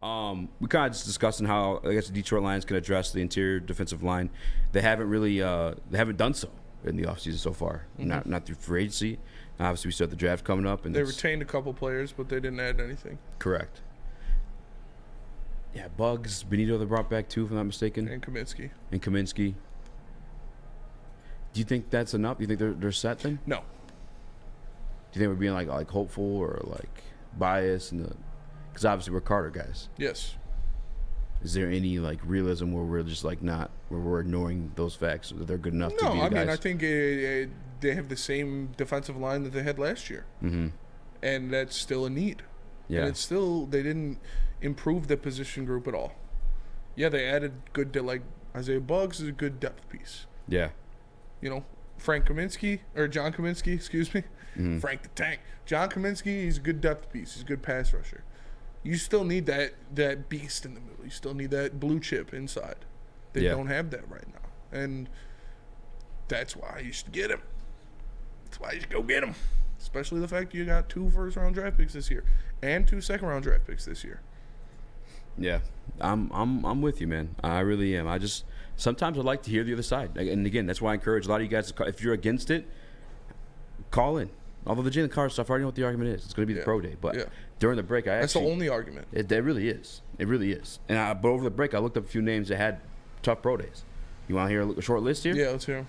We kind of just discussing how I guess the Detroit Lions can address the interior defensive line. They haven't really they haven't done so in the offseason so far. Not through free agency. Obviously, we still have the draft coming up, and they retained a couple players, but they didn't add anything. Correct. Yeah, Bugs, Benito they brought back too, if I'm not mistaken. And Kaminsky. Do you think that's enough? Do you think they're set then? No. Do you think we're being like hopeful or like biased? Because obviously we're Carter guys. Yes. Is there any like realism where we're just like not where we're ignoring those facts that they're good enough to be the guys? No, I mean I think they have the same defensive line that they had last year, and that's still a need. Yeah, and it's still they didn't improve the position group at all. Yeah, they added good like Isaiah Buggs is a good depth piece. Yeah, you know John Kaminsky, excuse me, Frank the Tank. John Kaminsky, he's a good depth piece. He's a good pass rusher. You still need that beast in the middle. You still need that blue chip inside. They don't have that right now, and that's why you should get him. That's why you should go get him. Especially the fact you got 2 first-round draft picks this year and 2 second-round draft picks this year. Yeah, I'm with you, man. I really am. I just sometimes I like to hear the other side, and again, that's why I encourage a lot of you guys to call, if you're against it, call in. Although the Jalen Carter stuff, I already know what the argument is. It's going to be the pro day, but during the break, that's the only argument. It really is. It really is. And but over the break, I looked up a few names that had tough pro days. You want to hear a short list here? Yeah, let's hear them.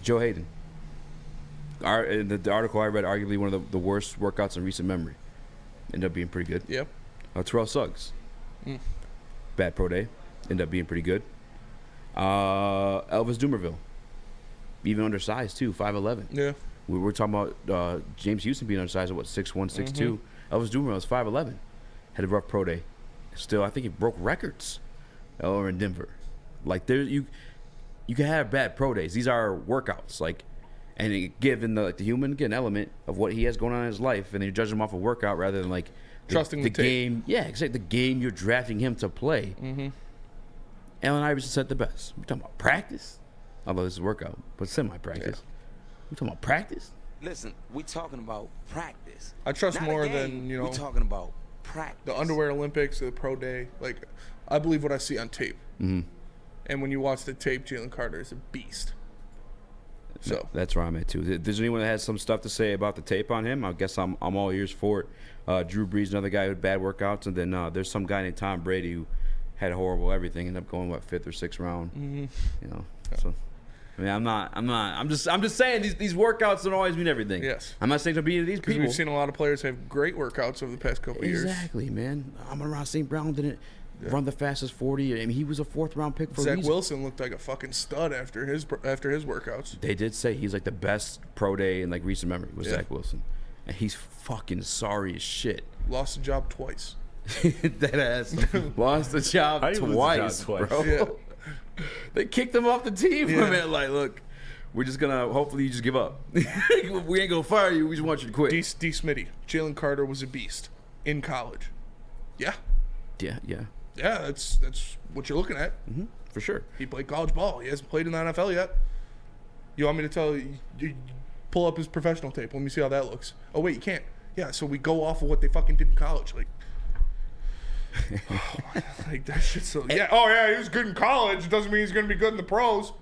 Joe Hayden. The article I read, arguably one of the worst workouts in recent memory. Ended up being pretty good. Yep. Terrell Suggs. Bad pro day. Ended up being pretty good. Elvis Dumerville. Even undersized, too, 5'11". Yeah. We were talking about James Houston being undersized at, 6'1", 6'2". Elvis Dumerville was 5'11". Had a rough pro day. Still, I think he broke records over in Denver. Like, you can have bad pro days. These are workouts. Like, and given the human element of what he has going on in his life, and then you judge him off a workout rather than like trusting the game. Yeah, exactly. The game you're drafting him to play. Allen Iverson said the best. We're talking about practice. Although this is a workout, but semi-practice. Yeah. We're talking about practice. Listen, we talking about practice. I trust Not more a game. than We talking about practice. The Underwear Olympics, the pro day. Like, I believe what I see on tape. And when you watch the tape, Jalen Carter is a beast. So that's where I'm at too. If there's anyone that has some stuff to say about the tape on him, I guess I'm all ears for it. Drew Brees, another guy who had bad workouts, and then there's some guy named Tom Brady who had horrible everything, ended up going 5th or 6th round. You know, so. I mean, I'm just saying these workouts don't always mean everything. Yes. I'm not saying to be these people. We've seen a lot of players have great workouts over the past couple of years. Exactly, man. Amon-Ra St. Brown didn't run the fastest 40. I mean, he was a 4th round pick for a reason. Zach Wilson looked like a fucking stud after his workouts. They did say he's like the best pro day in like recent memory was Zach Wilson, and he's fucking sorry as shit. Lost the job twice. That ass lost the job twice, bro. Yeah. They kicked him off the team for a minute. Like, look, we're just gonna hopefully you just give up. We ain't gonna fire you. We just want you to quit. D. Smitty, Jalen Carter was a beast in college. Yeah. Yeah. Yeah, that's what you're looking at. For sure. He played college ball. He hasn't played in the NFL yet. You want me to tell you pull up his professional tape? Let me see how that looks. Oh wait, you can't. Yeah, so we go off of what they fucking did in college, like. Like that shit. So he was good in college. It doesn't mean he's gonna be good in the pros.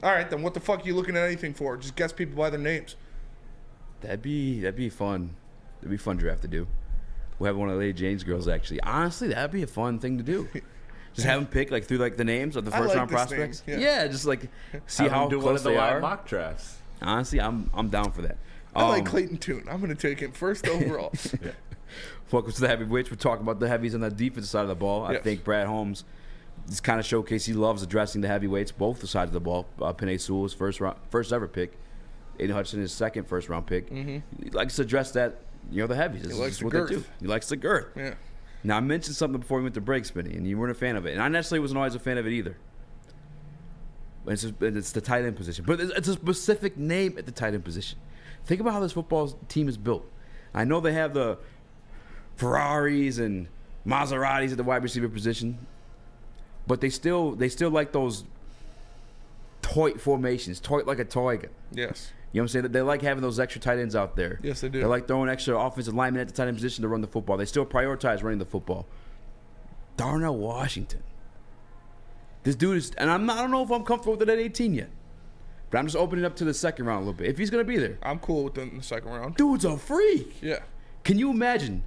All right, then what the fuck are you looking at anything for? Just guess people by their names. That'd be fun. That'd be a fun draft to do. We'll have one of the Lady Jane's girls actually. Honestly, that'd be a fun thing to do. Just have them pick like through like the names of the first round prospects. Yeah, just like see how close they are. Mock drafts. Honestly, I'm down for that. I like Clayton Tune. I'm gonna take him first overall. Welcome to the heavyweights. We're talking about the heavies on the defensive side of the ball. I think Brad Holmes just kind of showcased he loves addressing the heavyweights, both the sides of the ball. Penei Sewell, his first ever pick. Aiden Hutchinson, his second first round pick. He likes to address that, the heavies. He likes the what girth. they do. He likes the girth. Yeah. Now, I mentioned something before we went to break, Spinny, and you weren't a fan of it. And I necessarily wasn't always a fan of it either. It's the tight end position. But it's a specific name at the tight end position. Think about how this football team is built. I know they have the Ferraris and Maseratis at the wide receiver position, but they still like those toy formations, toy like a toy gun. Yes. You know what I'm saying? They like having those extra tight ends out there. Yes, they do. They like throwing extra offensive linemen at the tight end position to run the football. They still prioritize running the football. Darnell Washington. This dude is, and I don't know if I'm comfortable with it at 18 yet. But I'm just opening up to the second round a little bit. If he's going to be there. I'm cool with them in the second round. Dude's a freak. Yeah. Can you imagine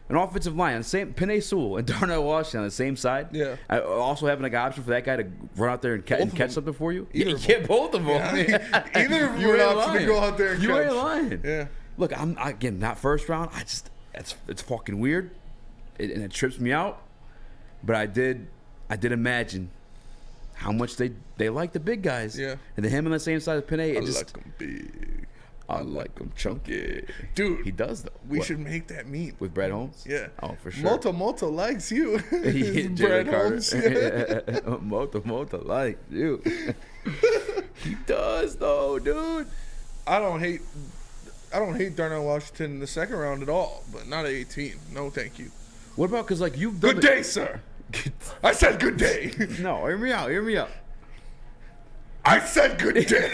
an offensive line, same Penei Sewell and Darnell Washington on the same side? Yeah. Also having like an option for that guy to run out there and catch something for you? Either Yeah, of get both of them. Yeah, either of them You are an ain't option to lying. go out there and You catch. ain't lying. Yeah. Look, I'm again not first round. It's fucking weird, and it trips me out. But I did imagine how much they like the big guys. Yeah. And then him on the same side of Penei. I like them big. I like him chunky. Dude. He does though. We What? should make that meme. With Brad Holmes. Yeah. Oh, for sure. Moto likes you. He hit Brad Jalen Carter. Holmes. Yeah. Moto like you. He does though, dude. I don't hate Darnell Washington in the second round at all, but not at 18. No, thank you. What about because like you've done Good day, sir. I said good day. No, hear me out. I said good day.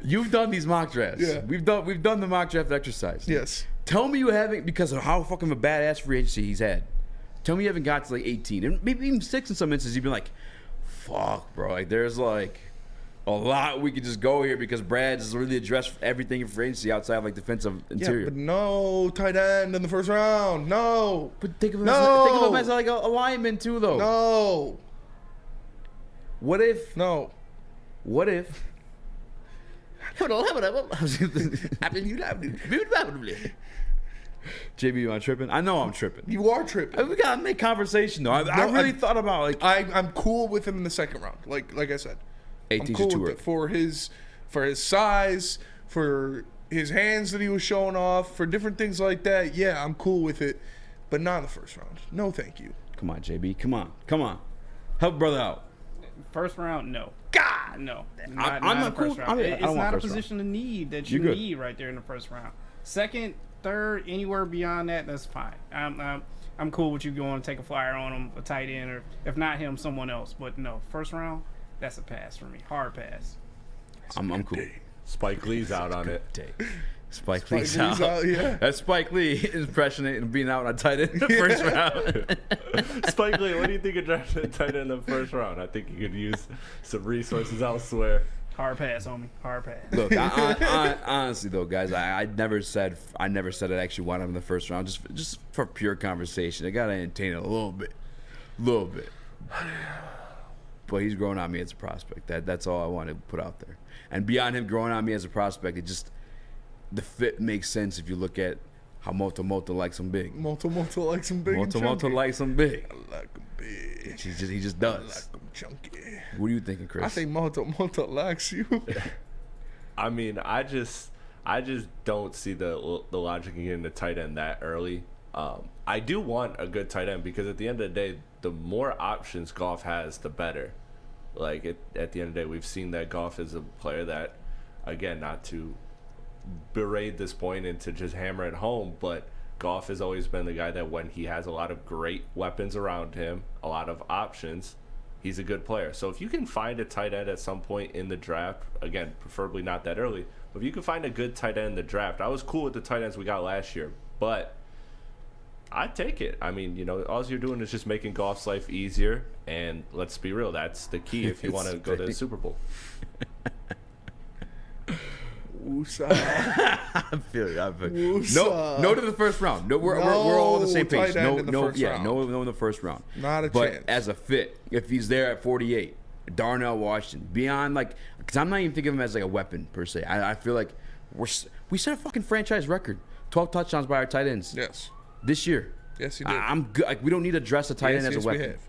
You've done these mock drafts. Yeah. We've done the mock draft exercise. Yes. Tell me you haven't, because of how fucking a badass free agency he's had. Tell me you haven't got to like 18 and maybe even 6 in some instances. You've been like, fuck, bro. Like there's like a lot we could just go here because Brad's really addressed everything in free agency outside of like defensive interior. Yeah, but no tight end in the first round. No. But think of him, No. as like a lineman too, though. No. What if? No. What if? JB, you on tripping? I know I'm tripping. You are tripping. We gotta make conversation though. I really thought about like I'm cool with him in the second round. Like I said, 18's I'm cool too with early. it for his size, for his hands that he was showing off, for different things like that. Yeah, I'm cool with it, but not in the first round. No, thank you. Come on, JB. Come on. Help brother out. First round, no. God, No. I'm Not not in the cool. first round. I mean, I It's don't want not a first round. position of need that You're you good. need right there in the first round. Second, third, anywhere beyond that, that's fine. I'm cool with you going to take a flyer on him, a tight end, or if not him, someone else. But no, first round, that's a pass for me. Hard pass. I'm cool. Spike Lee's out on it. Spike Spike Lee's Lee's out, yeah. That's Spike Lee impressionating and being out on tight end in the first round. Spike Lee, what do you think of drafting a tight end in the first round? I think you could use some resources elsewhere. Hard pass, homie. Hard pass. Look, I, honestly though, guys, I never said I actually want him in the first round. Just for pure conversation, I gotta entertain it a little bit. But he's growing on me as a prospect. That's all I want to put out there. And beyond him growing on me as a prospect, it just the fit makes sense if you look at how Moto likes him big. Moto likes him big. Moto and chunky. likes him big. I like him big. He just I does. like him chunky. What are you thinking, Chris? I think Moto likes you. I mean, I just don't see the logic in getting the tight end that early. I do want a good tight end because at the end of the day, the more options Goff has, the better. Like at the end of the day, we've seen that Goff is a player that, again, not to berate this point and to just hammer it home, but Goff has always been the guy that when he has a lot of great weapons around him, a lot of options, he's a good player. So if you can find a tight end at some point in the draft, again, preferably not that early, but if you can find a good tight end in the draft, I was cool with the tight ends we got last year, but I'd take it. I mean, you know, all you're doing is just making Goff's life easier, and let's be real, that's the key if you want to go to the Super Bowl. Woosah. I feel you. Woosah. No to the first round. No, we're all on the same No page. tight end No, in the no, first yeah, round. no in the first round. Not a but chance. as a fit, if he's there at 48, Darnell Washington, beyond like, because I'm not even thinking of him as like a weapon per se. I feel like we set a fucking franchise record, 12 touchdowns by our tight ends. Yes. This year. Yes, he did. I'm good. Like, we don't need to dress a tight end as a we weapon. have.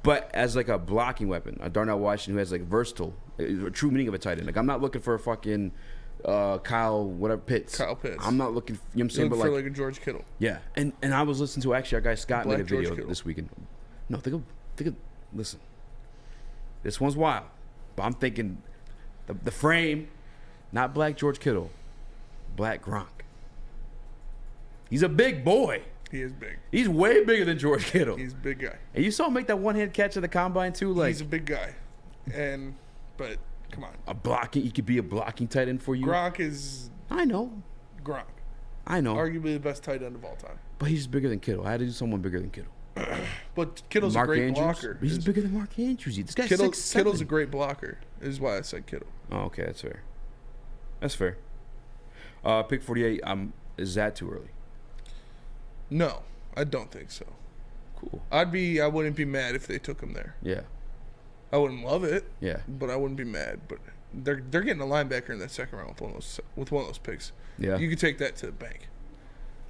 But as like a blocking weapon, a Darnell Washington who has like versatile, a true meaning of a tight end. Like I'm not looking for a fucking Kyle Pitts. Kyle Pitts. I'm not looking. You know what I'm saying? Look But for like, like a George Kittle. yeah. And I was listening to actually our guy Scott Black made a George video Kittle. this weekend. No, think of. Listen, this one's wild, but I'm thinking the frame, not Black George Kittle, Black Gronk. He's a big boy. He is big. He's way bigger than George Kittle. He's a big guy. And you saw him make that one-hand catch at the combine too. Like He's a big guy. But come on, He could be a blocking tight end for you. Gronk is I know. Gronk, Arguably the best tight end of all time. But he's bigger than Kittle. I had to do someone bigger than Kittle. But Kittle's a great blocker. He's bigger than Mark Andrews. This guy's Kittle, 6'7". Kittle's a great blocker. Is why I said Kittle. Oh, okay, that's fair. That's fair. Pick 48. Is that too early? No, I don't think so. Cool. I wouldn't be mad if they took him there. Yeah. I wouldn't love it. Yeah. But I wouldn't be mad. But they're getting a linebacker in that second round with one of those picks. Yeah. You could take that to the bank.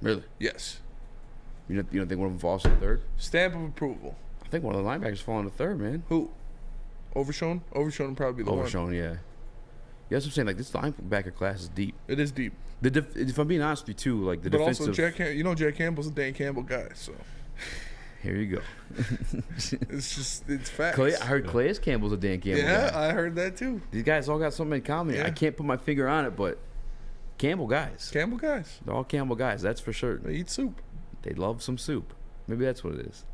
Really? Yes. You don't think one of them falls to the third? Stamp of approval. I think one of the linebackers fall in the third, man. Who? Overshown? Overshown would probably be the one. Overshown, yeah. Yeah, that's what I'm saying. Like, this linebacker class is deep. It is deep. If I'm being honest with you, too, like the but defensive. Also, Jack Campbell's a Dan Campbell guy, so. Here you go. It's facts. I heard Calais Campbell's a Dan Campbell Yeah, guy. I heard that too. These guys all got something in common. Yeah. I can't put my finger on it, but Campbell guys. Campbell guys. They're all Campbell guys, that's for sure. They eat soup. They love some soup. Maybe that's what it is.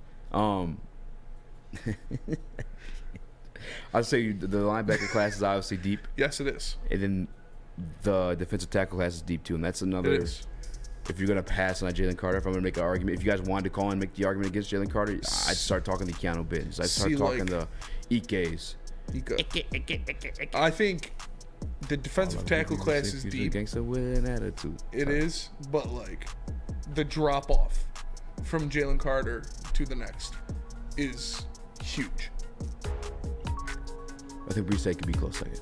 I'd say the linebacker class is obviously deep. Yes, it is. And then the defensive tackle class is deep too, and that's another. It is. If you're gonna pass on Jalen Carter, if I'm gonna make an argument, if you guys wanted to call and make the argument against Jalen Carter, I'd start talking the Keanu Bins. I'd start talking the Ikes. I think the defensive tackle class is deep. Gangster with an attitude. It is, but like the drop off from Jalen Carter to the next is huge. I think Brees could be close second.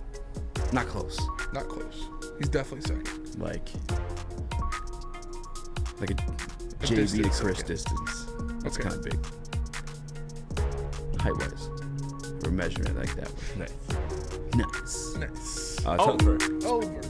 Not close. Not close. He's definitely second. Like a JV to Chris second. distance. That's Okay. kind of big. Height wise. We're measuring it like that way. Nice. Nice. Nice. So- Over. Over.